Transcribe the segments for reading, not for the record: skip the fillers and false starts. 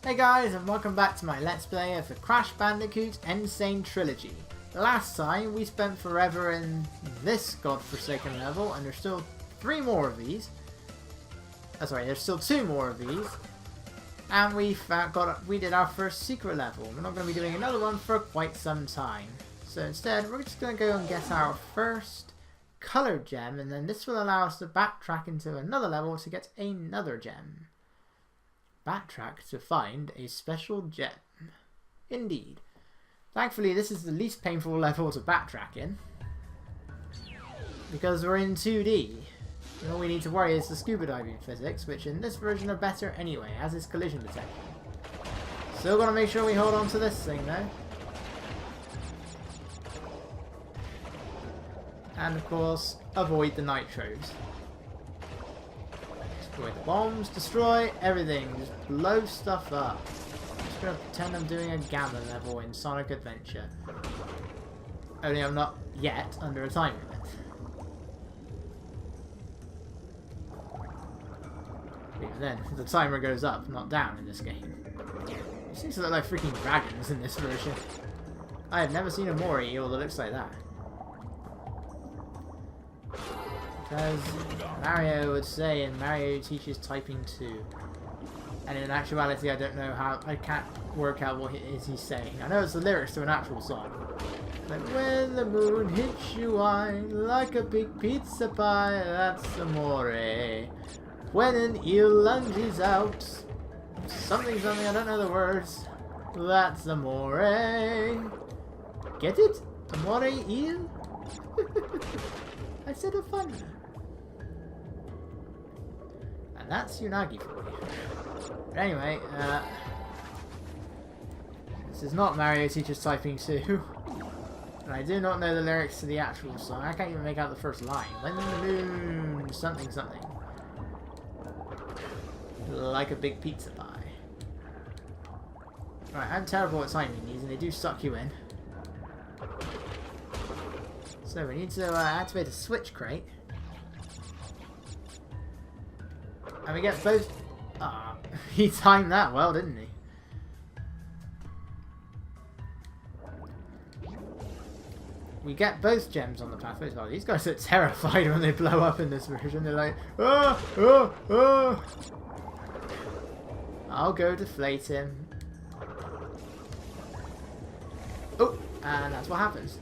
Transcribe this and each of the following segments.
Hey guys, and welcome back to my Let's Play of the Crash Bandicoot n.sane Trilogy. Last time we spent forever in this godforsaken level, and there's still 3 more of these. There's still 2 more of these. And we did our first secret level. We're not going to be doing another one for quite some time. So instead, we're just going to go and get our first colored gem, and then this will allow us to backtrack into another level to get another gem. Backtrack to find a special gem. Indeed. Thankfully, this is the least painful level to backtrack in, because we're in 2D. And all we need to worry is the scuba diving physics, which in this version are better anyway, as is collision detection. Still gotta make sure we hold on to this thing though. And of course, avoid the nitros. Destroy the bombs, destroy everything, just blow stuff up. I'm just gonna pretend I'm doing a gamma level in Sonic Adventure. Only I'm not yet under a time limit. Even then, the timer goes up, not down in this game. It seems to look like freaking dragons in this version. I have never seen a Mori eel that looks like that. Because Mario would say, and Mario teaches typing too. And in actuality, I don't know how, I can't work out what it is he's saying. I know it's the lyrics to an actual song. Like, when the moon hits you wine like a big pizza pie, that's amore. When an eel lunges out, something, I don't know the words, that's amore. Get it? Amore eel? I said a fun. And that's Unagi for you. But anyway, this is not Mario Teaches Typing 2. And I do not know the lyrics to the actual song. I can't even make out the first line. When the moon, something, something. Like a big pizza pie. Right, I'm terrible at timing these, and they do suck you in. So we need to activate a switch crate. And we get both... Ah, he timed that well, didn't he? We get both gems on the pathway as well. These guys look terrified when they blow up in this version. They're like, oh, oh, oh. I'll go deflate him. Oh, and that's what happens.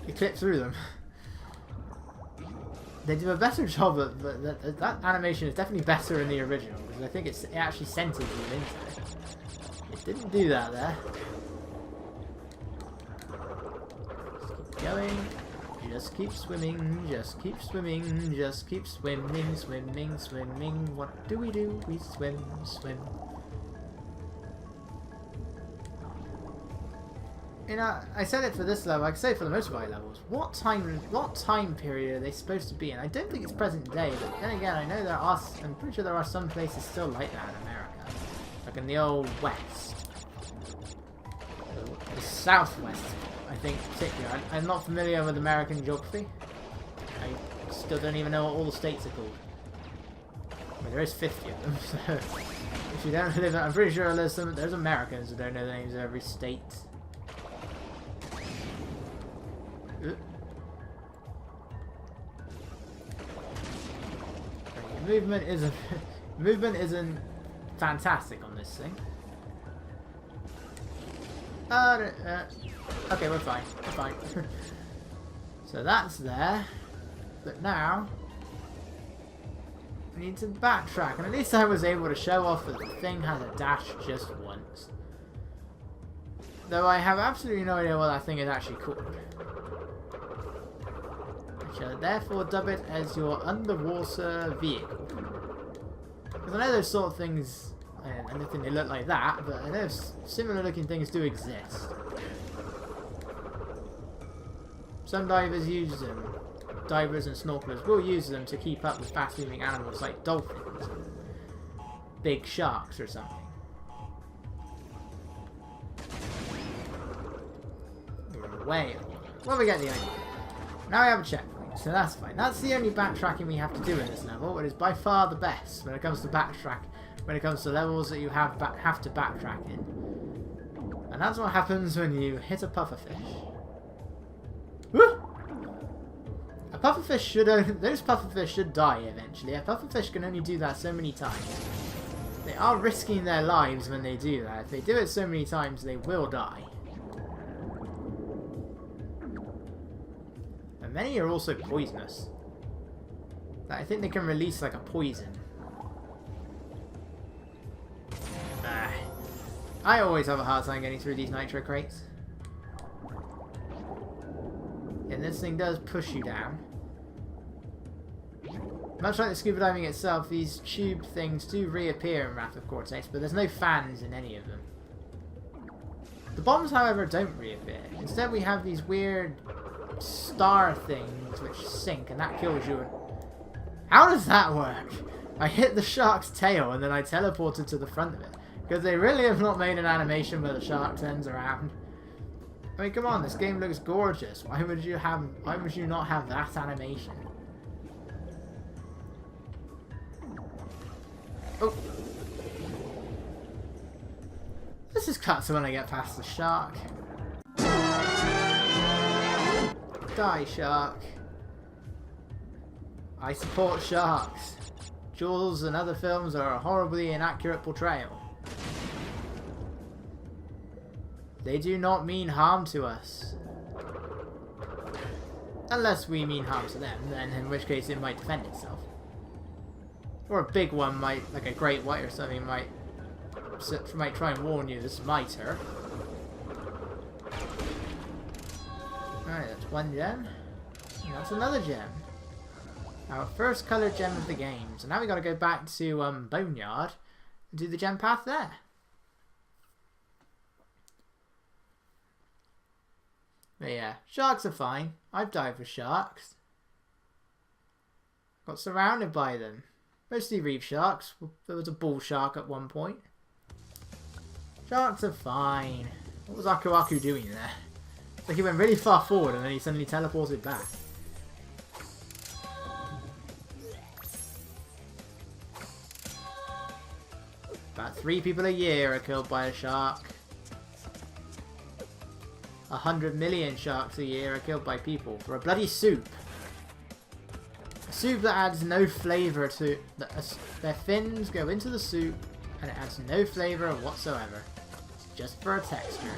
You clip through them. They do a better job at that animation is definitely better in the original, because I think it actually centers you into it. It didn't do that there. Just keep going. Just keep swimming. Just keep swimming. Just keep swimming, swimming, swimming. What do? We swim, swim. You know, I said it for this level, I can say it for the motorbike levels. What time period are they supposed to be in? I don't think it's present day, but then again, I know I'm pretty sure there are some places still like that in America. Like in the old West. The Southwest, I think, particularly. I'm not familiar with American geography. I still don't even know what all the states are called. I mean, there is 50 of them, so... If you don't live... I'm pretty sure there's Americans who don't know the names of every state. Movement isn't fantastic on this thing. Okay, we're fine. We're fine. So that's there. But now we need to backtrack, and at least I was able to show off that the thing has a dash just once. Though I have absolutely no idea what that thing is actually called. I shall therefore dub it as your underwater vehicle. Because I know those sort of things, I don't think they look like that, but I know similar looking things do exist. Some divers use them. Divers and snorkelers will use them to keep up with fast moving animals like dolphins, big sharks or something. Whale. Well, we get the idea. Now we have a checkpoint, so that's fine. That's the only backtracking we have to do in this level. It is by far the best when it comes to backtrack when it comes to levels that you have to backtrack in. And that's what happens when you hit a pufferfish. Woo! A pufferfish should those pufferfish should die eventually. A pufferfish can only do that so many times. They are risking their lives when they do that. If they do it so many times, they will die. And many are also poisonous. I think they can release like a poison. I always have a hard time getting through these nitro crates. And this thing does push you down. Much like the scuba diving itself, these tube things do reappear in Wrath of Cortex, but there's no fans in any of them. The bombs, however, don't reappear. Instead, we have these weird star things which sink, and that kills you. How does that work? I hit the shark's tail, and then I teleported to the front of it. Because they really have not made an animation where the shark turns around. I mean, come on, this game looks gorgeous. Why would you not have that animation? Oh. This is cut to when I get past the shark. Die, shark. I support sharks. Jaws and other films are a horribly inaccurate portrayal. They do not mean harm to us. Unless we mean harm to them, then in which case it might defend itself. Or a big one might, like a great white or something, might try and warn you, this is my turn. Alright, that's one gem. And that's another gem. Our first coloured gem of the game. So now we gotta go back to Boneyard and do the gem path there. But yeah, sharks are fine. I've dived with sharks. Got surrounded by them. Mostly reef sharks. There was a bull shark at one point. Sharks are fine. What was Aku Aku doing there? It's like he went really far forward and then he suddenly teleported back. About 3 people a year are killed by a shark. 100 million sharks a year are killed by people for a bloody soup. A soup that adds no flavour to... Their fins go into the soup and it adds no flavour whatsoever. It's just for a texture.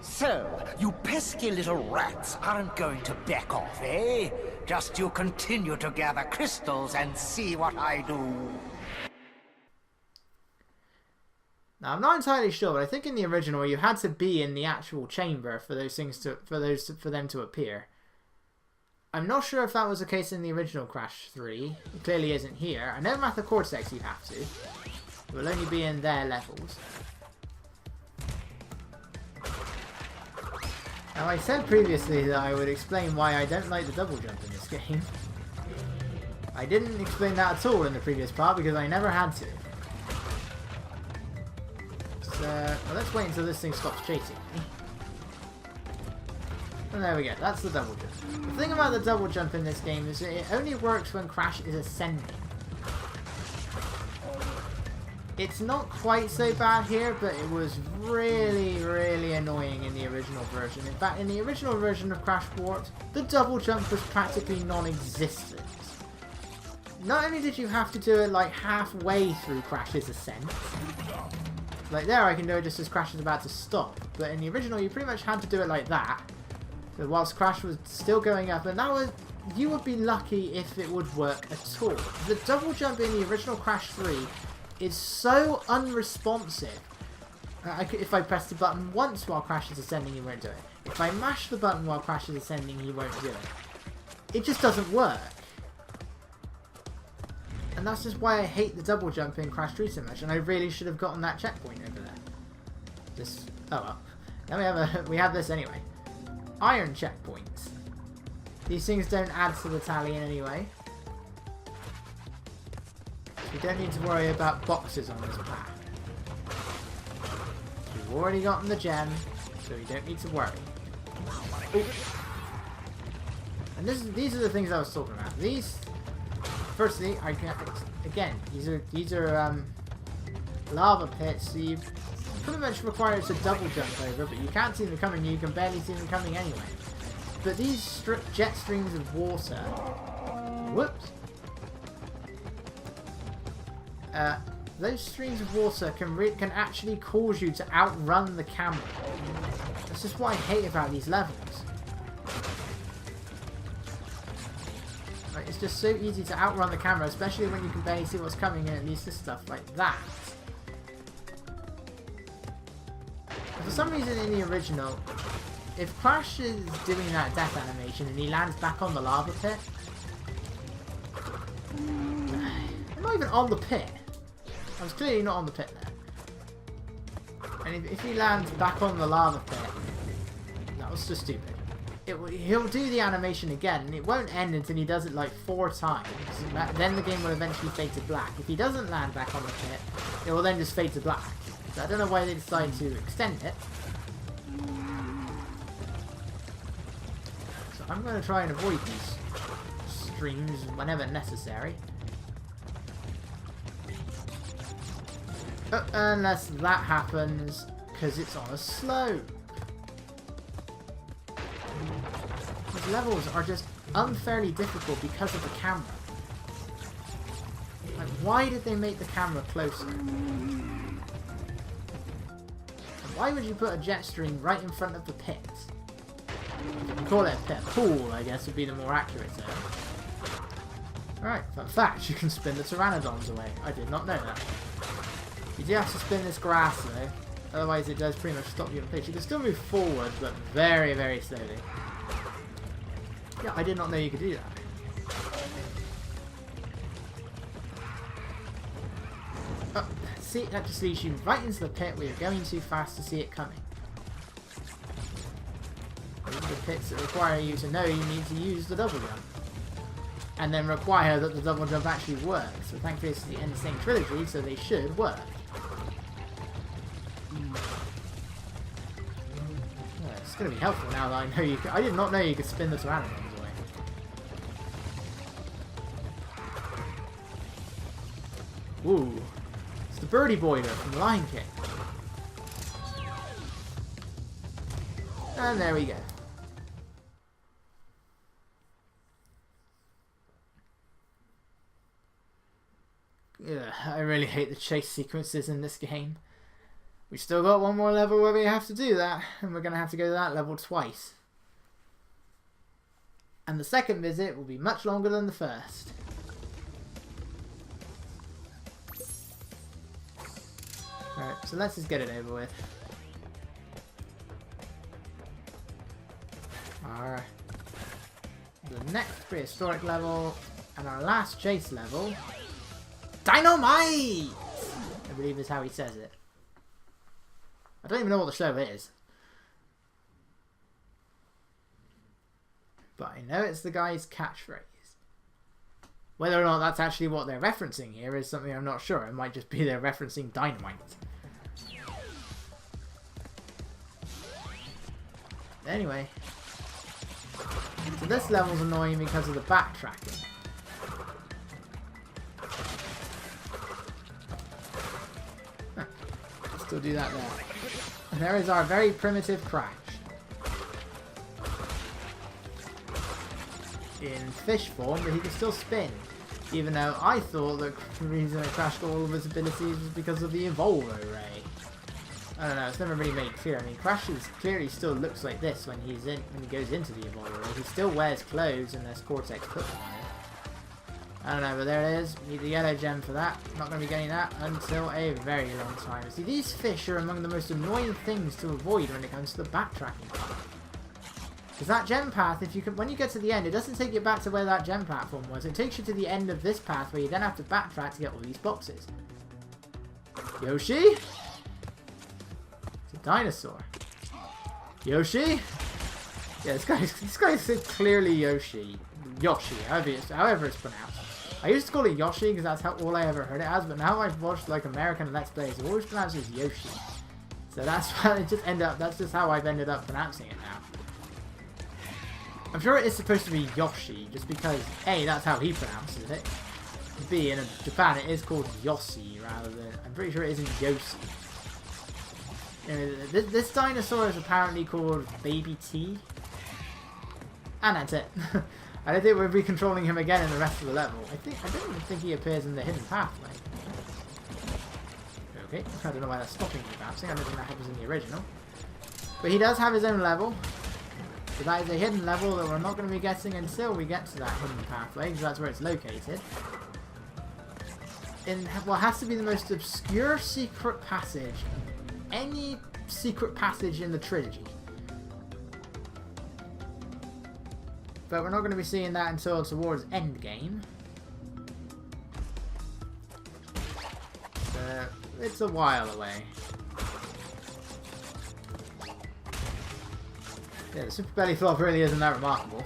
So, you pesky little rats aren't going to back off, eh? Just you continue to gather crystals and see what I do. Now, I'm not entirely sure, but I think in the original you had to be in the actual chamber for those things to for them to appear. I'm not sure if that was the case in the original Crash 3. It clearly isn't here. I know Wrath of Cortex you have to. It will only be in their levels. Now, I said previously that I would explain why I don't like the double jump in this game. I didn't explain that at all in the previous part because I never had to. Well, let's wait until this thing stops chasing me. And there we go, that's the double jump. The thing about the double jump in this game is that it only works when Crash is ascending. It's not quite so bad here, but it was really, really annoying in the original version. In fact, in the original version of Crash Warped, the double jump was practically non-existent. Not only did you have to do it like halfway through Crash's ascent, like there I can do it just as Crash is about to stop, but in the original you pretty much had to do it like that. So whilst Crash was still going up, and that was, you would be lucky if it would work at all. The double jump in the original Crash 3 is so unresponsive. If I press the button once while Crash is ascending, he won't do it. If I mash the button while Crash is ascending, he won't do it. It just doesn't work. And that's just why I hate the double jump in Crash 3 so much, and I really should have gotten that checkpoint over there. This, oh well. Then we have this anyway. Iron checkpoints. These things don't add to the tally in any way. You don't need to worry about boxes on this path. You've already gotten the gem, so you don't need to worry. Ooh. And these are the things I was talking about. These Firstly, again, these are lava pits, so you pretty much require us to double jump over, but you can't see them coming, you can barely see them coming anyway. But these jet streams of water, whoops, those streams of water can actually cause you to outrun the camera. That's just what I hate about these levels. Like, it's just so easy to outrun the camera, especially when you can barely see what's coming, and at least this stuff like that. For some reason in the original, if Crash is doing that death animation and he lands back on the lava pit, I'm not even on the pit. I was clearly not on the pit there. And if he lands back on the lava pit, that was just stupid. He'll do the animation again, and it won't end until he does it like 4 times. Then the game will eventually fade to black. If he doesn't land back on the pit, it will then just fade to black. So I don't know why they decided to extend it. So I'm going to try and avoid these streams whenever necessary. Unless that happens, because it's on a slope. These levels are just unfairly difficult because of the camera. Like, why did they make the camera closer? And why would you put a jet stream right in front of the pit? You can call it a pit pool, I guess would be the more accurate term. Alright, fun fact, you can spin the pteranodons away. I did not know that. You do have to spin this grass though, otherwise it does pretty much stop you in place. You can still move forward, but very, very slowly. Yeah, I did not know you could do that. Oh, see, that just leads you right into the pit where you're going too fast to see it coming. These are the pits that require you to know you need to use the double jump. And then require that the double jump actually works. So thankfully this is the n.sane Trilogy, so they should work. Yeah, it's going to be helpful now that I know you can. I did not know you could spin the pteranodons away. Ooh. It's the birdie boiler from the Lion King. And there we go. Yeah, I really hate the chase sequences in this game. We still got one more level where we have to do that, and we're going to have to go to that level twice. And the second visit will be much longer than the first. Alright, so let's just get it over with. Alright. The next prehistoric level, and our last chase level, Dynamite! I believe is how he says it. I don't even know what the show is. But I know it's the guy's catchphrase. Whether or not that's actually what they're referencing here is something I'm not sure. It might just be they're referencing dynamite. Anyway. So this level's annoying because of the backtracking. Still do that there. And there is our very primitive Crash. In fish form, but he can still spin. Even though I thought that the reason that Crash got all of his abilities was because of the Evolvo Ray. I don't know, it's never really made clear. I mean, Crash clearly still looks like this when he goes into the Evolvo Ray. He still wears clothes and there's Cortex put on him. I don't know, but there it is. Need the yellow gem for that. Not going to be getting that until a very long time. See, these fish are among the most annoying things to avoid when it comes to the backtracking part. Because that gem path, when you get to the end, it doesn't take you back to where that gem platform was. It takes you to the end of this path where you then have to backtrack to get all these boxes. Yoshi? It's a dinosaur. Yoshi? Yeah, this guy's clearly Yoshi. Yoshi, however it's pronounced. I used to call it Yoshi because that's all I ever heard it as, but now I've watched like American Let's Plays, it always pronounced as Yoshi. So that's why that's just how I've ended up pronouncing it now. I'm sure it is supposed to be Yoshi, just because A, that's how he pronounces it, to be. In Japan, it is called Yoshi rather than... I'm pretty sure it isn't Yoshi. This dinosaur is apparently called Baby T. And that's it. I don't think we'll be controlling him again in the rest of the level. I don't even think he appears in the hidden pathway. Okay, I don't know why that's stopping me bouncing. I don't think that happens in the original. But he does have his own level. So that is a hidden level that we're not going to be getting until we get to that hidden pathway, because that's where it's located. In what has to be the most obscure secret passage, any secret passage in the trilogy. But we're not going to be seeing that until towards endgame. So it's a while away. Yeah, the super belly flop really isn't that remarkable.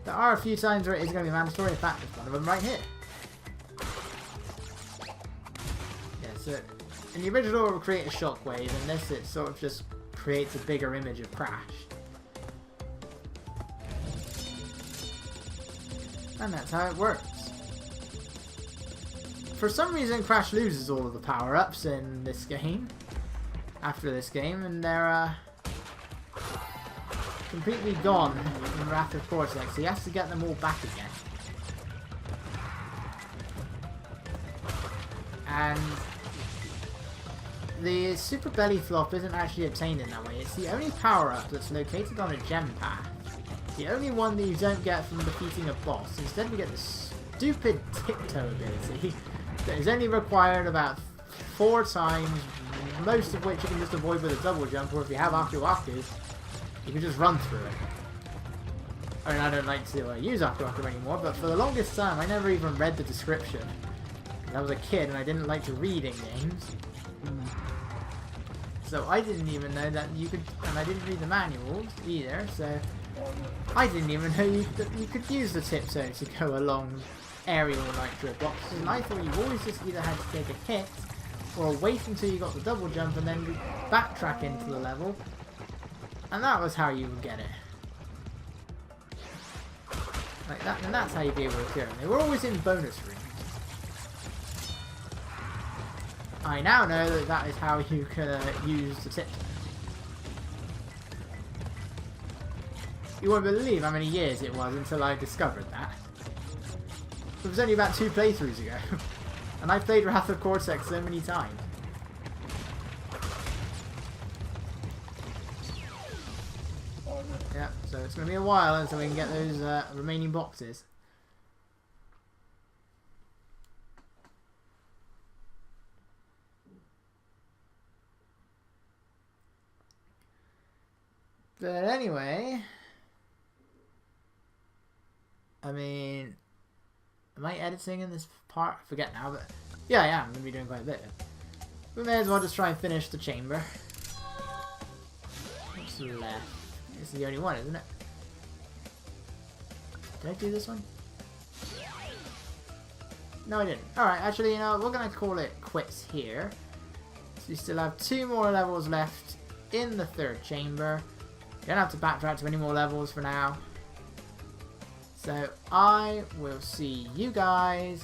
There are a few times where it is going to be mandatory. In fact, there's one of them right here. Yeah, so in the original it will create a shockwave, and this it sort of just creates a bigger image of Crash. And that's how it works. For some reason, Crash loses all of the power-ups in this game. After this game, and they're completely gone in Wrath of Cortex. He has to get them all back again. And the Super Belly Flop isn't actually obtained in that way. It's the only power-up that's located on a gem path. The only one that you don't get from defeating a boss. Instead we get this stupid tiptoe ability that is only required about 4 times, most of which you can just avoid with a double jump, or if you have Aku Aku, you can just run through it. I mean, I don't like to use Aku Aku anymore, but for the longest time I never even read the description. Because I was a kid and I didn't like to read in games. So I didn't even know that you could, and I didn't read the manuals either, so I didn't even know you could use the tiptoe to go along aerial nitro boxes, and I thought you always just either had to take a hit or wait until you got the double jump and then backtrack into the level, and that was how you would get it. Like that, and that's how you'd be able to clear them. They were always in bonus rooms. I now know that that is how you can use the tiptoe. You won't believe how many years it was until I discovered that. It was only about 2 playthroughs ago. And I've played Wrath of Cortex so many times. Yeah, so it's going to be a while until we can get those remaining boxes. But anyway, I mean, am I editing in this part? I forget now, but yeah, I am. I'm going to be doing quite a bit. We may as well just try and finish the chamber. What's left? It's the only one, isn't it? Did I do this one? No, I didn't. Alright, actually, you know, we're going to call it quits here. So we still have 2 more levels left in the 3rd chamber. You don't have to backtrack to any more levels for now. So I will see you guys